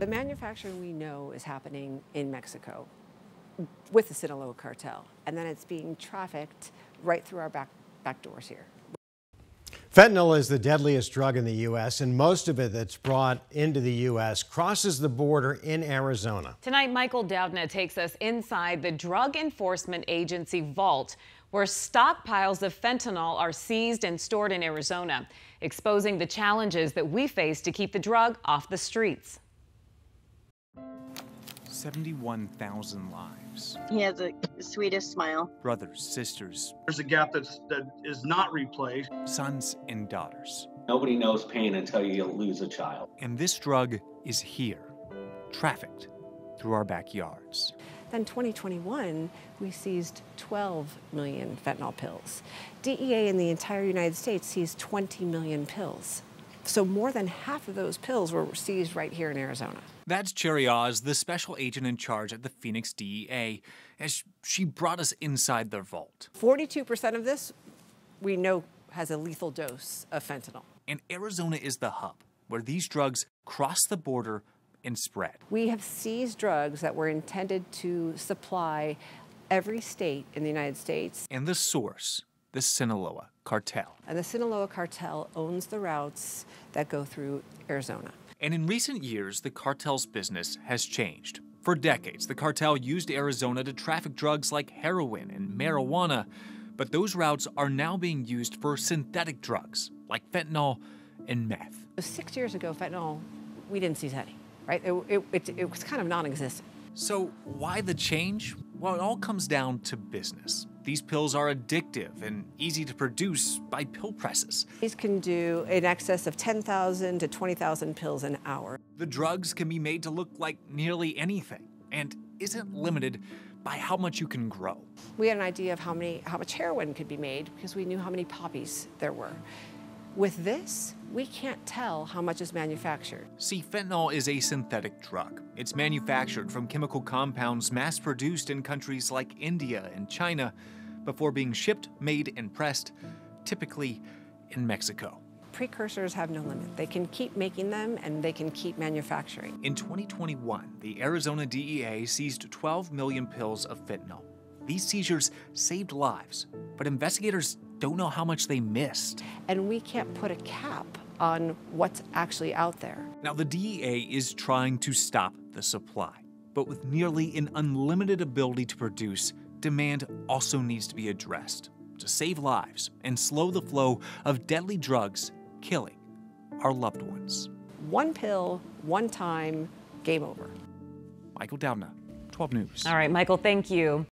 The manufacturing we know is happening in Mexico with the Sinaloa cartel, and then it's being trafficked right through our back doors here. Fentanyl is the deadliest drug in the U.S., and most of it that's brought into the U.S. crosses the border in Arizona. Tonight, Michael Doudna takes us inside the Drug Enforcement Agency vault, where stockpiles of fentanyl are seized and stored in Arizona, exposing the challenges that we face to keep the drug off the streets. 71,000 lives. He has the sweetest smile. Brothers, sisters. There's a gap that is not replaced. Sons and daughters. Nobody knows pain until you lose a child. And this drug is here, trafficked through our backyards. Then 2021, we seized 12 million fentanyl pills. DEA in the entire United States seized 20 million pills. So more than half of those pills were seized right here in Arizona. That's Cherry Oz, the special agent in charge at the Phoenix DEA, as she brought us inside their vault. 42% of this we know has a lethal dose of fentanyl. And Arizona is the hub where these drugs cross the border and spread. We have seized drugs that were intended to supply every state in the United States. And the source, the Sinaloa cartel. And the Sinaloa cartel owns the routes that go through Arizona. And in recent years, the cartel's business has changed. For decades, the cartel used Arizona to traffic drugs like heroin and marijuana, but those routes are now being used for synthetic drugs like fentanyl and meth. 6 years ago, fentanyl, we didn't seize any, right? It was kind of non-existent. So why the change? Well, it all comes down to business. These pills are addictive and easy to produce by pill presses. These can do in excess of 10,000 to 20,000 pills an hour. The drugs can be made to look like nearly anything and isn't limited by how much you can grow. We had an idea of how much heroin could be made because we knew how many poppies there were. With this, we can't tell how much is manufactured. See, fentanyl is a synthetic drug. It's manufactured from chemical compounds mass-produced in countries like India and China before being shipped, made, and pressed, typically in Mexico. Precursors have no limit. They can keep making them and they can keep manufacturing. In 2021, the Arizona DEA seized 12 million pills of fentanyl. These seizures saved lives, but investigators don't know how much they missed. And we can't put a cap on what's actually out there. Now, the DEA is trying to stop the supply, but with nearly an unlimited ability to produce, demand also needs to be addressed to save lives and slow the flow of deadly drugs killing our loved ones. One pill, one time, game over. Michael Doudna, 12 News. All right, Michael, thank you.